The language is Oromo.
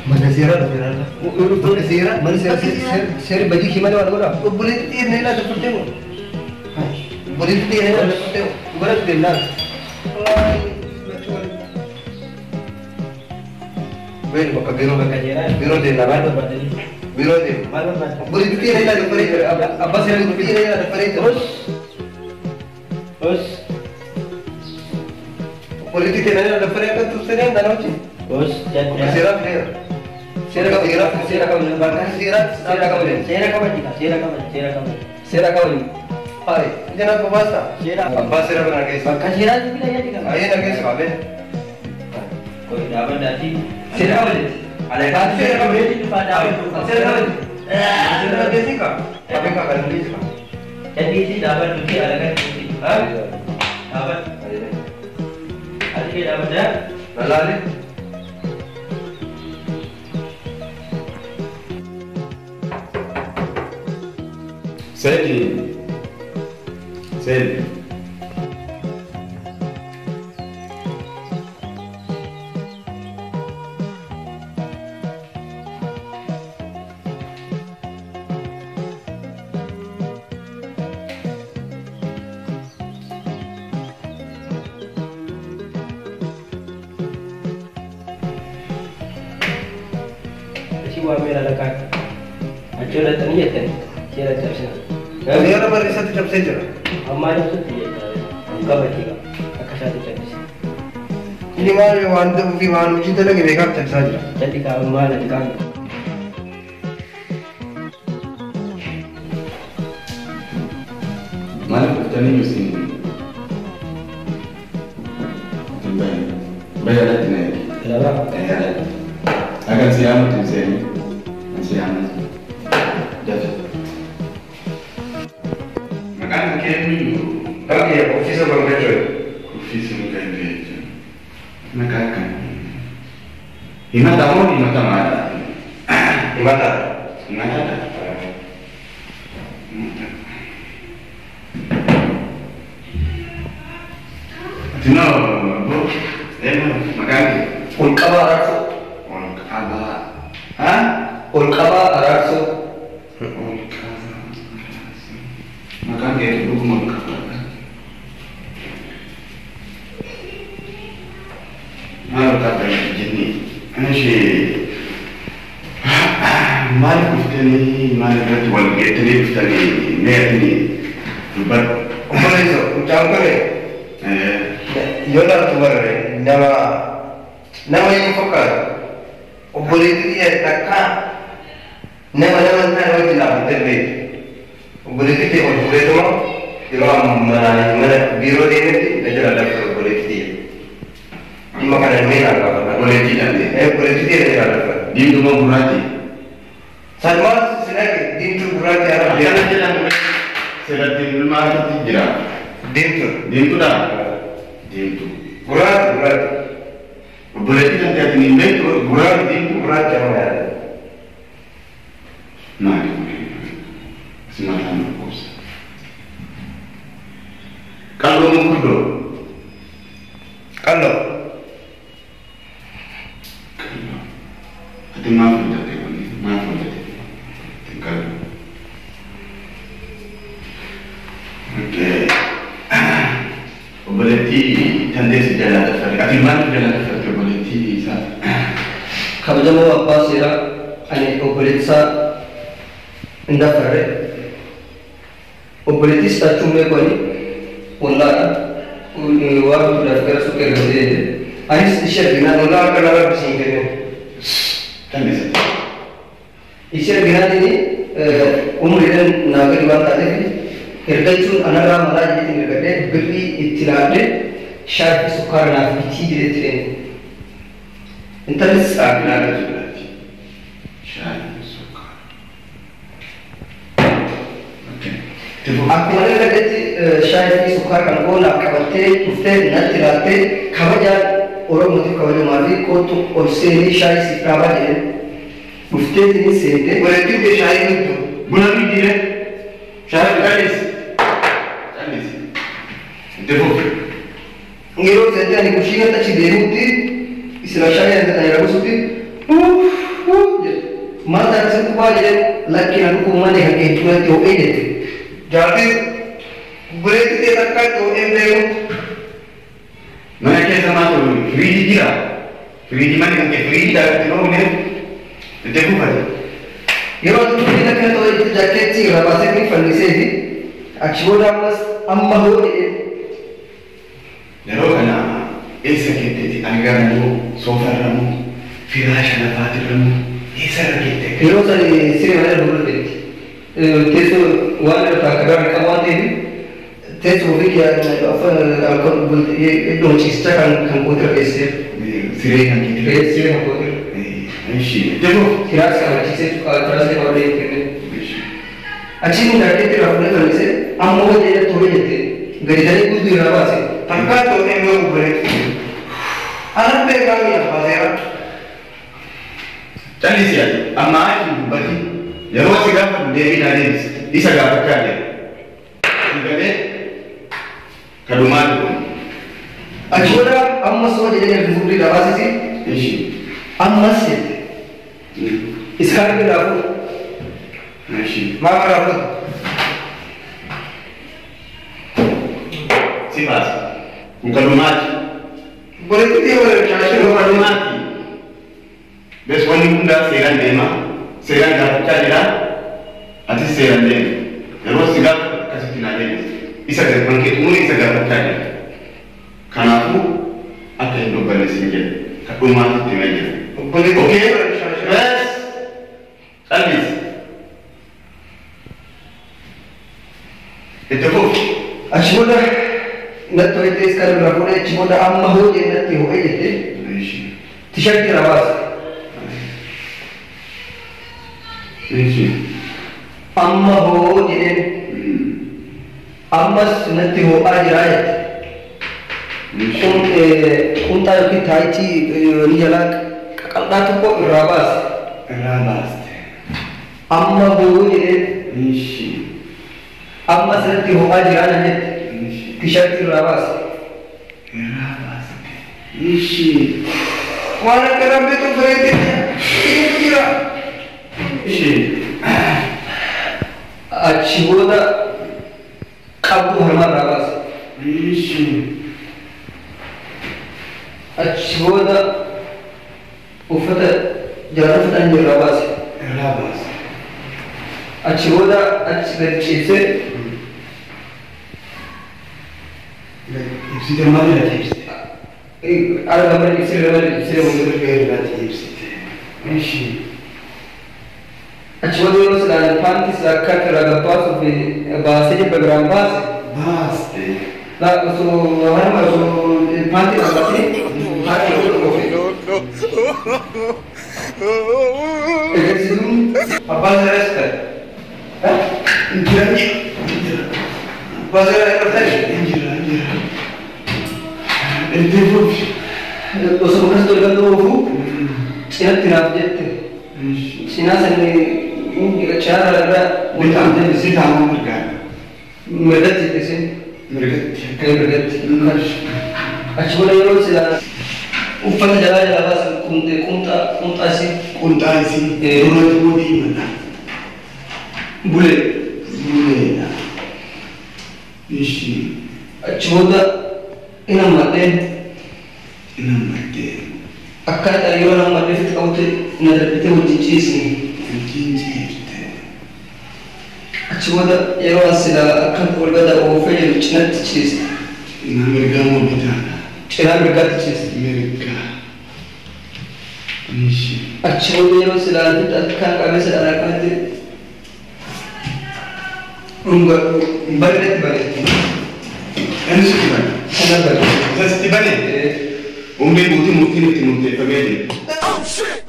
Mana siara mana siara baju gimana warna boleh tiada nela seperti itu. Boleh tiada nela seperti itu. Berat nela. Baik, maka biro de nela. Biro de. Boleh tiada nela seperti itu. Apa siara tiada nela seperti itu. Terus. Boleh tiada nela seperti itu. Terus saya dah nak cik. Terus. Siara player. Sera kamu Hai, jangan apa bahasa. Apa sera benar guys? Bahkan sera juga ya juga. Ayo nak guys, kabe. Kau dapat nanti. Sera kamu. Ada kan sera kamu itu pada sera kamu. Sera ada sih kak. Tapi kak kan beli sih. Jadi sih dapat bukti ada kan bukti. Hah? Dapat. Ada ke dapat dah? Lalu. Sedi. Siwa mera dekat. Acur datang ni kan. Sera terus. Ini orang berisah tidak saja. हमारे तो दिए उनका बैठेगा आकाशात चंद्र Ini malu wanita mungkin malu cinta lagi mereka tak saja. jadi kalau malu di kami Mana pertanyaan mesti bayar lagi nih. kenapa Akan siapa tu sini? Siapa? Jatuh. Makan kami. Tapi ya, officer berbeza. Ofisi muka itu. Makan. Ina tahu di mata mana? Di mata. Tino, bu, makan. Ulkaba ararso. Hah? Ulkaba ararso. Makan dia itu makan. Malu kata begini, ini malu kita ni malu kita wal kita ni kita ni ni but Apa itu? Ucap kau ni. Yola tu berada. Nama yang fokus. Boleh dia takkan. Nama tak boleh tidak terbaik. Boleh kita boleh tu mah. Kalau mana biro dia ni, dia ada boleh dia. Di makanan mana kalau boleh tidak ni. boleh dia ada. Di rumah berarti. Salman selagi di tu berarti ada. Jangan Selat di rumah itu tidak. Di Di dah. Di itu. berarti. Berarti nanti ada ni baik. Berarti di tu berarti apa? Nah, semacam apa? Kalau mengkudo, Kalau hati maaf saja, tinggal. Okay. Berarti tanda sejalan daftar. Hati mana sejalan daftar berarti sah. kamu jamu apa sira? Ane boleh sa indah fare. Boleh sta cumbe ko ni. Wallah waktu dah kerja suka kerja. Anis isyar bina wallah kalau bersih kerja. Tanda saja. Isyar bina ini umur dan naga diwan tadi. Kerja cun anak ram malah jadi tinggal kerja. Beri istilah syarif sukar nak fiti jadi train. Interest Ada berarti. Syarif suka. Okay. Aku mana kerja syarif sukar kan kau nak kawate, ufte nak tirate, kawajan orang mesti kawajan mari kau tu orang syarif si prawa je. Ufte ini sente. Berarti dia syarif itu. Bulan ini dia. Syarif kalis. Devo. Ngiro sente ani kucing tak ciri muti. Istilah syarif yang tak ada ragu suti. Maal taasisan kubaa jedhee lakkina dhukkubmalee kan geejjibatti ho'ee jette. Jaartii buleetti ta'e takka ta'een beeku. Mana keessa maa ta'u firiijii jira. Firiijii manni kan kee firiijii daawwatti noo mee itti buufate. Yeroo tuuti takka ta'e jaakeetti irraa baasee ni fanniseeti. Achi booda ammas amma hoo jedhee. Yeroo kana eessa keetti argamu soofarra moo firaasha lafaatirra moo eessa argite? Yeroo sani siree mana dura ta'etti. Teessoo waan irraa kagaraan qabu waan ta'eef teessoo ofii iddoo ciisichaa kan kootira keessee. Siree kan keetti. Siree kan kootira. Ishii jaboo. Kiraas qabachiisee kiraasii qabadee kennee. Achiin jaakeetti irraa fuudhee fannisee amma hoo jedhee tolee jettee gadi ta'ee guutuu irraa baase. Takka ta'een beeku buleetti. Anan beekaa mi'a baaseera. Callisii ati amma achi dubbati yeroo si gaafa deebiin adeemis isa gaafachaa jira. Galee kadumaa dhufu. Achi booda ammas hoo jedhee fuudhee irraa baasisi. Ishii. Ammas jette. Iskaan irraa fuudhu. Ishii. Maaf irraa fuudhu. Si baasa. Kadumaati. Buleetti ta'e waliin shaashii Kadumaati. Bes wanni hundaa seeraan deema. Seeraan gaafachaa jira. Atis seeraan deema. Yeroo si gaafa akkasitti naa deemis. Isa garban kee xumuri isa gaafachaa jira. Kanaafuu akka hin dubbannesin jedha. Kadhumaatitti hima jira. Buleetti Okey? ta'e waliin shaashii. Bes. Callis. Itti fufi. Achi booda natti ho'ettee iskaan irraa fuudhee achi booda amma hoo jedhee natti ho'ee jettee Ishii. tishartii irraa baase. Ishii. Amma hoo jedheen ammas natti ho'aa jiraa jette. Qunxaa yookiin taayitii ni jalaa qaqal'aa tokko irraa baase. Irraa baaste. Amma hoo jedheen Ishii. ammas natti ho'aa jiraa na jette. Ishii. Tishartii irraa baase. Irraa baaste. Ishii. Waan akka rabbitu buleetti jira. Ishii. Achi booda qabduu harmaa irraa baase. Ishii. Achi booda uffata jalaan uffataan irraa baase. Irraa baaste. Achi booda achi gadi ciibsee Ibsite malee ati ibsite. arga mana ibsiree mana ibsiree Sirga irratti ibsite. Ishii. achi booda yeroo silaan paantii silaa akka irraa gabbaasuuf baasee jibba biraan baase. Baaste. Osoo harma osoo paantii dhaabbatee haati yoo dhufe. Eegsisuun Abbaan seeras ta'e. Injirani. Abbaan seeraa irratti Injira. Itti fufi. osoo akkas tolgan dhufu cinatti naaf jette. Ishii. Cinaa sanii cinaa irraa mul'atu deebisee Sitaa moo mirgaadha? mirgatti jettee Mirgatti. kan mirgatti. Achi booda yeroo silaa uffata jalaa baasan qunxaa isii Qunxaa isii. Duratti moo diimadha? bulee. Buleedha. Ishii. Achi booda ina madhee Nammattee. akkaataa yeroo nama madheetti qabute na darbitee wajjin ciisni. Wajjin ciifte. Achi booda yeroo as silaa akka wal gada oofee jiru cinatti ciiste. Na mirgaa moo bitaadha? Cinaa mirgaatti ciiste. Mirgaa. Ishii. Achi booda yeroo silaa akkaan qabeessa dhalaa qabate bareedetti bareetti. Inni sitti bane. Kana bareetti. Isa sitti bane? Umrii guutuu murtiin itti murteeffamee jira. Oh shit!